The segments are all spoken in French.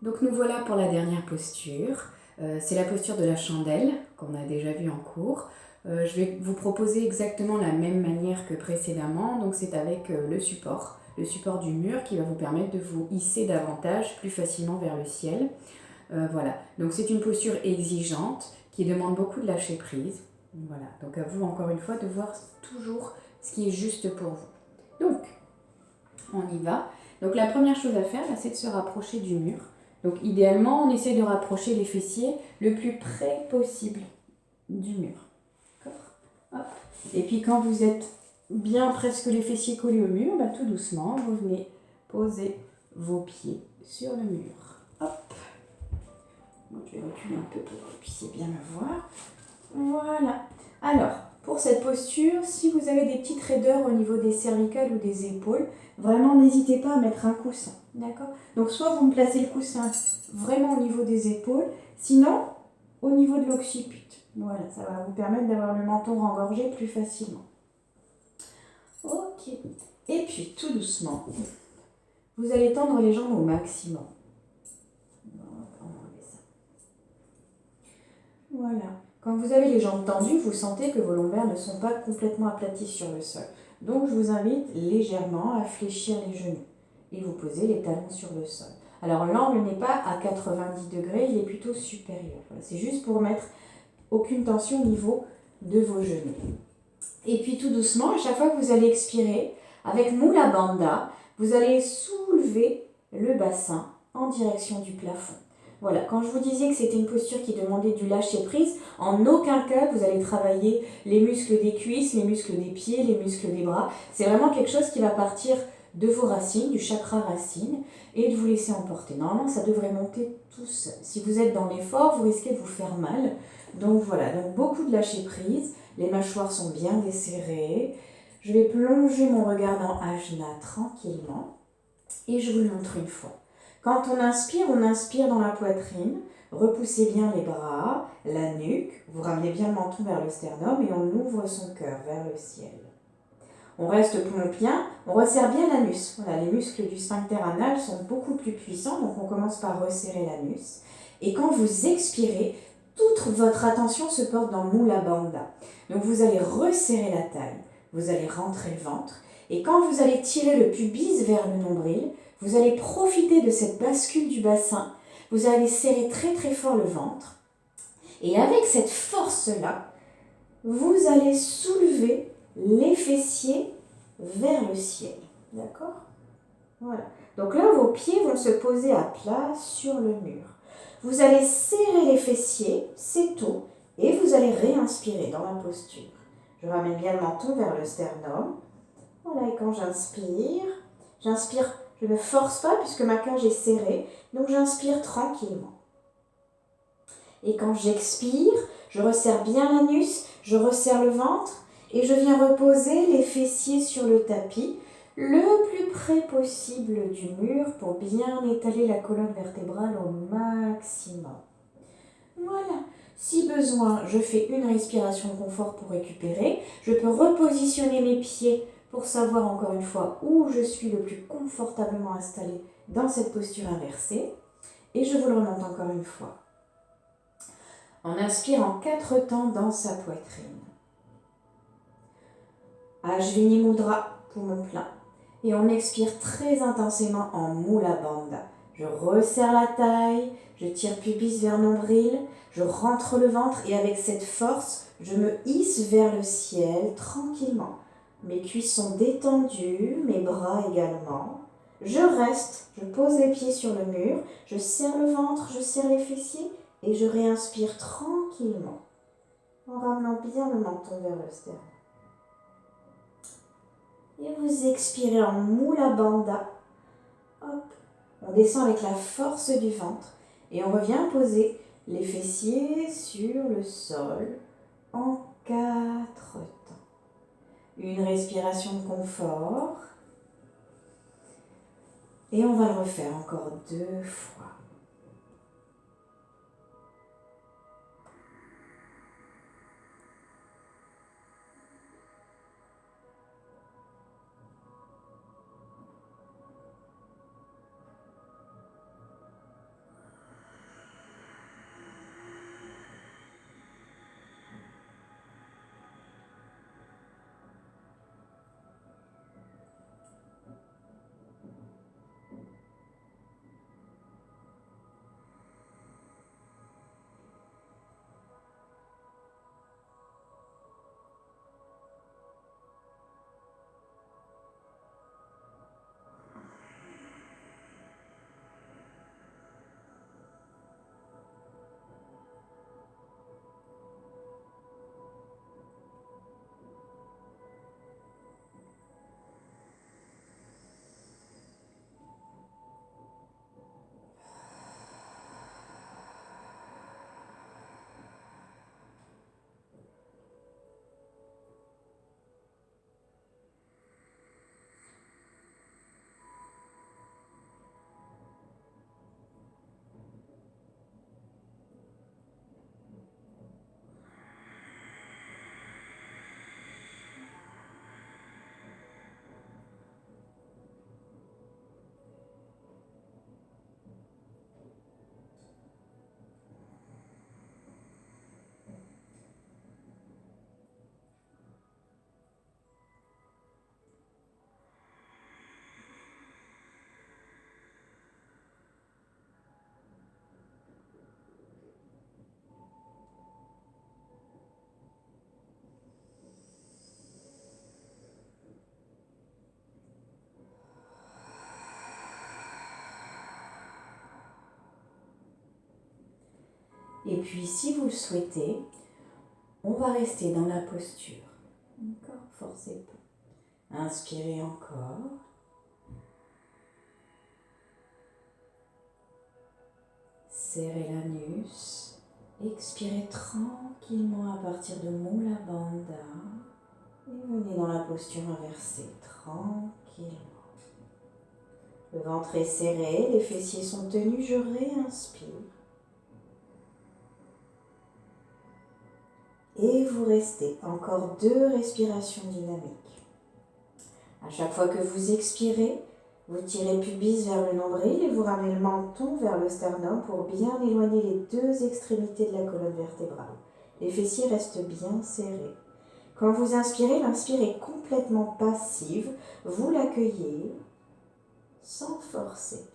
Donc nous voilà pour la dernière posture. C'est la posture de la chandelle qu'on a déjà vue en cours. Je vais vous proposer exactement la même manière que précédemment. Donc c'est avec le support du mur qui va vous permettre de vous hisser davantage, plus facilement vers le ciel. Voilà, donc c'est une posture exigeante qui demande beaucoup de lâcher prise. Voilà, donc à vous encore une fois de voir toujours ce qui est juste pour vous. Donc, on y va. Donc la première chose à faire, c'est de se rapprocher du mur. Donc idéalement, on essaie de rapprocher les fessiers le plus près possible du mur. Hop. Et puis quand vous êtes bien presque les fessiers collés au mur, tout doucement, vous venez poser vos pieds sur le mur. Hop. Donc, je vais reculer un peu pour que vous puissiez bien me voir. Voilà. Alors, pour cette posture, si vous avez des petites raideurs au niveau des cervicales ou des épaules, vraiment n'hésitez pas à mettre un coussin. D'accord? Donc, soit vous me placez le coussin vraiment au niveau des épaules, sinon au niveau de l'occiput. Voilà, ça va vous permettre d'avoir le menton rengorgé plus facilement. Ok. Et puis, tout doucement, vous allez tendre les jambes au maximum. Voilà. Quand vous avez les jambes tendues, vous sentez que vos lombaires ne sont pas complètement aplatis sur le sol. Donc je vous invite légèrement à fléchir les genoux et vous posez les talons sur le sol. Alors l'angle n'est pas à 90 degrés, il est plutôt supérieur. Voilà, c'est juste pour mettre aucune tension au niveau de vos genoux. Et puis tout doucement, à chaque fois que vous allez expirer, avec Mula Bandha, vous allez soulever le bassin en direction du plafond. Voilà, quand je vous disais que c'était une posture qui demandait du lâcher-prise, en aucun cas vous allez travailler les muscles des cuisses, les muscles des pieds, les muscles des bras. C'est vraiment quelque chose qui va partir de vos racines, du chakra racine, et de vous laisser emporter. Normalement, ça devrait monter tout seul. Si vous êtes dans l'effort, vous risquez de vous faire mal. Donc voilà, donc beaucoup de lâcher-prise. Les mâchoires sont bien desserrées. Je vais plonger mon regard dans Ajna tranquillement, et je vous le montre une fois. Quand on inspire dans la poitrine, repoussez bien les bras, la nuque, vous ramenez bien le menton vers le sternum et on ouvre son cœur vers le ciel. On reste poumon plein, on resserre bien l'anus. Voilà, les muscles du sphincter anal sont beaucoup plus puissants, donc on commence par resserrer l'anus. Et quand vous expirez, toute votre attention se porte dans Mula Bandha. Donc vous allez resserrer la taille, vous allez rentrer le ventre, et quand vous allez tirer le pubis vers le nombril, vous allez profiter de cette bascule du bassin, vous allez serrer très très fort le ventre, et avec cette force-là, vous allez soulever les fessiers vers le ciel. D'accord? Voilà. Donc là, vos pieds vont se poser à plat sur le mur. Vous allez serrer les fessiers, c'est tout, et vous allez réinspirer dans la posture. Je ramène bien le menton vers le sternum. Voilà, et quand j'inspire, je ne force pas puisque ma cage est serrée, donc j'inspire tranquillement. Et quand j'expire, je resserre bien l'anus, je resserre le ventre et je viens reposer les fessiers sur le tapis le plus près possible du mur pour bien étaler la colonne vertébrale au maximum. Voilà. Si besoin, je fais une respiration de confort pour récupérer. Je peux repositionner mes pieds pour savoir encore une fois où je suis le plus confortablement installée dans cette posture inversée. Et je vous le remonte encore une fois. On inspire en 4 temps dans sa poitrine. Ajvini Mudra, poumon plein. Et on expire très intensément en Mula Bandha. Je resserre la taille, je tire pubis vers nombril, je rentre le ventre et avec cette force, je me hisse vers le ciel tranquillement. Mes cuisses sont détendues, mes bras également. Je reste, je pose les pieds sur le mur, je serre le ventre, je serre les fessiers et je réinspire tranquillement en ramenant bien le menton vers le sternum. Et vous expirez en Mula Bandha. Hop. On descend avec la force du ventre et on revient poser les fessiers sur le sol en 4 temps. Une respiration de confort. Et on va le refaire encore 2 fois. Et puis, si vous le souhaitez, on va rester dans la posture. Encore, forcez pas. Inspirez encore. Serrez l'anus. Expirez tranquillement à partir de Mula Bandha. Et venez dans la posture inversée, tranquillement. Le ventre est serré, les fessiers sont tenus, je réinspire. Et vous restez encore 2 respirations dynamiques. À chaque fois que vous expirez, vous tirez le pubis vers le nombril et vous ramenez le menton vers le sternum pour bien éloigner les 2 extrémités de la colonne vertébrale. Les fessiers restent bien serrés. Quand vous inspirez, l'inspire est complètement passive. Vous l'accueillez sans forcer.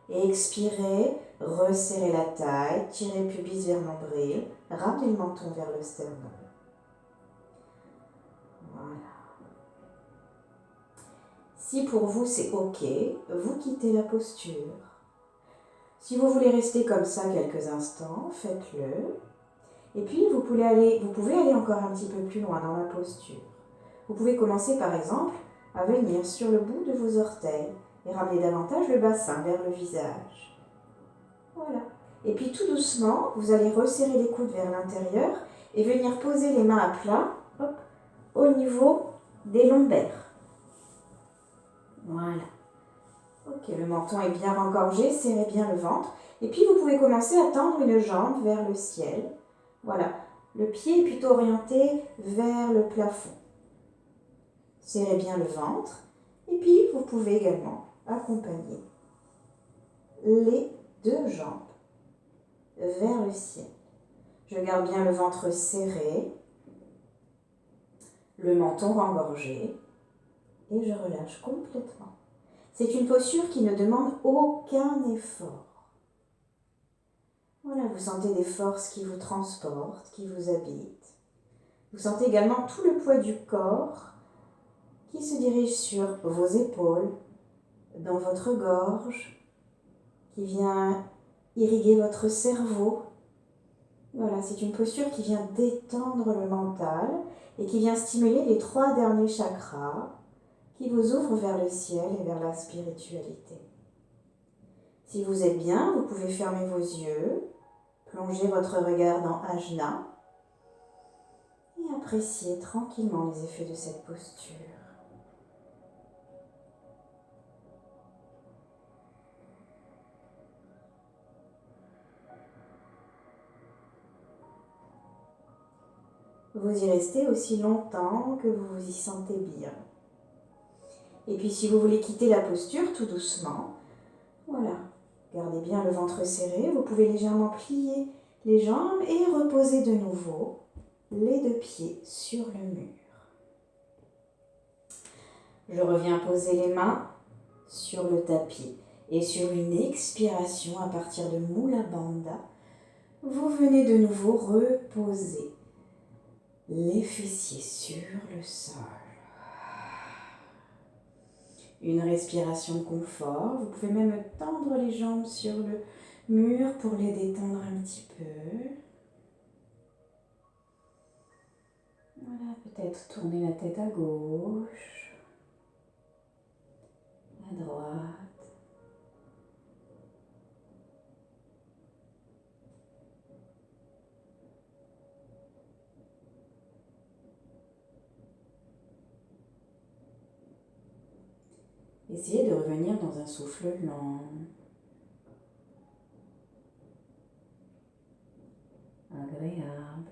Et expirez, resserrez la taille, tirez le pubis vers le nombril, ramenez le menton vers le sternum. Voilà. Si pour vous c'est OK, vous quittez la posture. Si vous voulez rester comme ça quelques instants, faites-le. Et puis vous pouvez aller encore un petit peu plus loin dans la posture. Vous pouvez commencer par exemple à venir sur le bout de vos orteils et ramener davantage le bassin vers le visage. Voilà. Et puis tout doucement, vous allez resserrer les coudes vers l'intérieur et venir poser les mains à plat, hop, au niveau des lombaires. Voilà. Ok, le menton est bien rengorgé, serrez bien le ventre. Et puis vous pouvez commencer à tendre une jambe vers le ciel. Voilà. Le pied est plutôt orienté vers le plafond. Serrez bien le ventre. Et puis vous pouvez également accompagner les 2 jambes vers le ciel. Je garde bien le ventre serré, le menton rengorgé et je relâche complètement. C'est une posture qui ne demande aucun effort. Voilà, vous sentez des forces qui vous transportent, qui vous habitent. Vous sentez également tout le poids du corps qui se dirige sur vos épaules, dans votre gorge, qui vient irriguer votre cerveau. Voilà, c'est une posture qui vient détendre le mental et qui vient stimuler les 3 derniers chakras qui vous ouvrent vers le ciel et vers la spiritualité. Si vous êtes bien, vous pouvez fermer vos yeux, plonger votre regard dans Ajna et apprécier tranquillement les effets de cette posture. Vous y restez aussi longtemps que vous vous y sentez bien. Et puis si vous voulez quitter la posture tout doucement, voilà, gardez bien le ventre serré, vous pouvez légèrement plier les jambes et reposer de nouveau les 2 pieds sur le mur. Je reviens poser les mains sur le tapis et sur une expiration à partir de Mula Bandha, vous venez de nouveau reposer les fessiers sur le sol. Une respiration de confort. Vous pouvez même tendre les jambes sur le mur pour les détendre un petit peu. Voilà, peut-être tourner la tête à gauche, à droite. Essayez de revenir dans un souffle lent, agréable.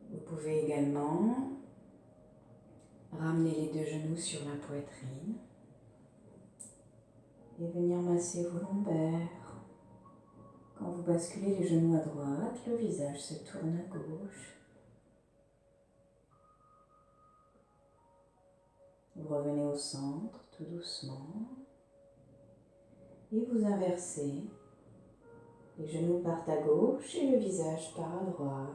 Vous pouvez également ramener les 2 genoux sur la poitrine et venir masser vos lombaires. Quand vous basculez les genoux à droite, le visage se tourne à gauche. Vous revenez au centre tout doucement et vous inversez Les genoux partent à gauche et le visage part à droite.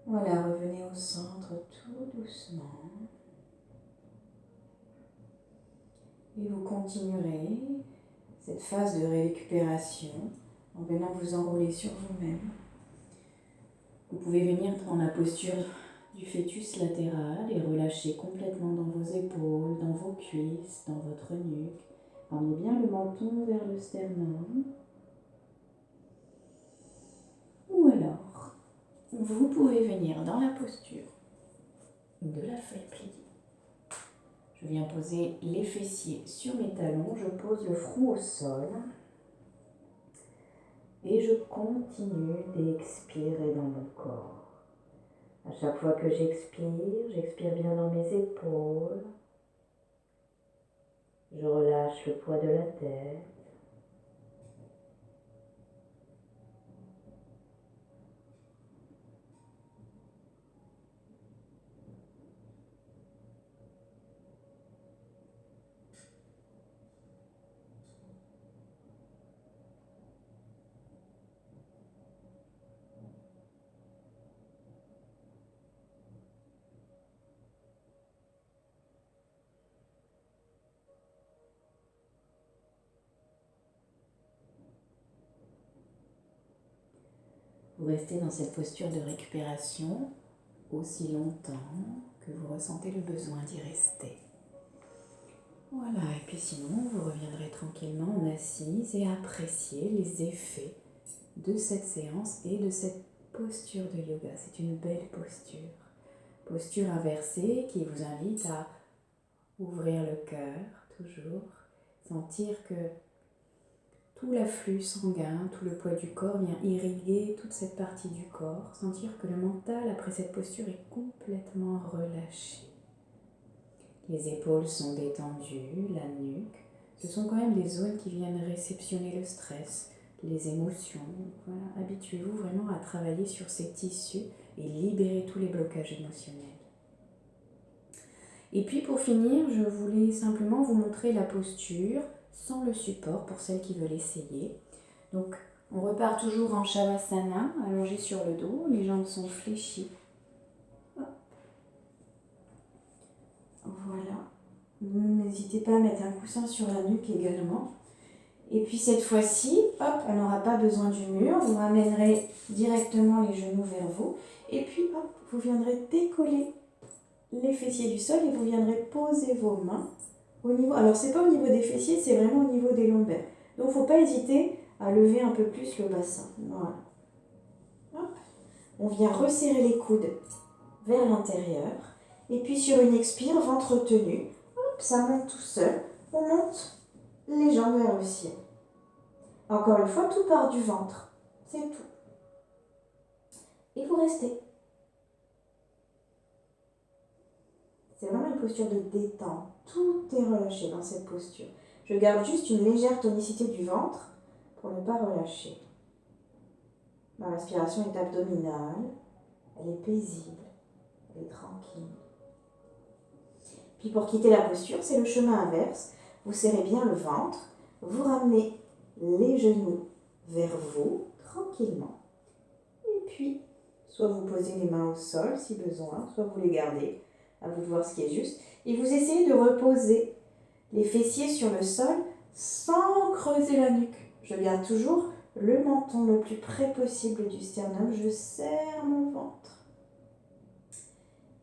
Voilà, revenez au centre tout doucement. Et vous continuerez cette phase de récupération en venant vous enrouler sur vous-même. Vous pouvez venir dans la posture du fœtus latéral et relâcher complètement dans vos épaules, dans vos cuisses, dans votre nuque. Emmenez bien le menton vers le sternum. Ou alors, vous pouvez venir dans la posture de la feuille pliée. Je viens poser les fessiers sur mes talons, je pose le front au sol et je continue d'expirer dans mon corps. À chaque fois que j'expire bien dans mes épaules, je relâche le poids de la tête. Vous restez dans cette posture de récupération aussi longtemps que vous ressentez le besoin d'y rester. Voilà, et puis sinon, vous reviendrez tranquillement en assise et apprécier les effets de cette séance et de cette posture de yoga. C'est une belle posture. Posture inversée qui vous invite à ouvrir le cœur, toujours. Sentir que tout l'afflux sanguin, tout le poids du corps vient irriguer toute cette partie du corps. Sentir que le mental, après cette posture, est complètement relâché. Les épaules sont détendues, la nuque. Ce sont quand même des zones qui viennent réceptionner le stress, les émotions. Voilà. Habituez-vous vraiment à travailler sur ces tissus et libérer tous les blocages émotionnels. Et puis pour finir, je voulais simplement vous montrer la posture sans le support pour celles qui veulent essayer. Donc on repart toujours en Shavasana, allongé sur le dos, les jambes sont fléchies. Hop. Voilà. N'hésitez pas à mettre un coussin sur la nuque également. Et puis cette fois-ci, hop, on n'aura pas besoin du mur. Vous ramènerez directement les genoux vers vous. Et puis hop, vous viendrez décoller les fessiers du sol et vous viendrez poser vos mains au niveau. Alors c'est pas au niveau des fessiers, c'est vraiment au niveau des lombaires. Donc faut pas hésiter à lever un peu plus le bassin. Voilà. Hop. On vient resserrer les coudes vers l'intérieur. Et puis sur une expire, ventre tenu. Hop, ça monte tout seul. On monte les jambes vers le ciel. Encore une fois, tout part du ventre. C'est tout. Et vous restez. C'est vraiment une posture de détente. Tout est relâché dans cette posture. Je garde juste une légère tonicité du ventre pour ne pas relâcher. Ma respiration est abdominale. Elle est paisible. Elle est tranquille. Puis pour quitter la posture, c'est le chemin inverse. Vous serrez bien le ventre. Vous ramenez les genoux vers vous, tranquillement. Et puis, soit vous posez les mains au sol si besoin, soit vous les gardez. À vous de voir ce qui est juste. Et vous essayez de reposer les fessiers sur le sol sans creuser la nuque. Je garde toujours le menton le plus près possible du sternum. Je serre mon ventre.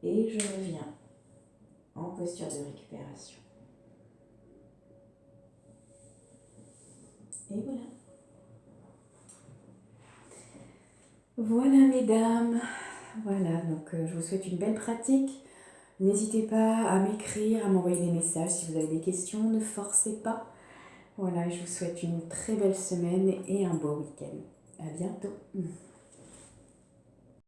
Et je reviens en posture de récupération. Et voilà. Voilà mesdames. Voilà, donc je vous souhaite une belle pratique. N'hésitez pas à m'écrire, à m'envoyer des messages si vous avez des questions. Ne forcez pas. Voilà, je vous souhaite une très belle semaine et un beau week-end. À bientôt.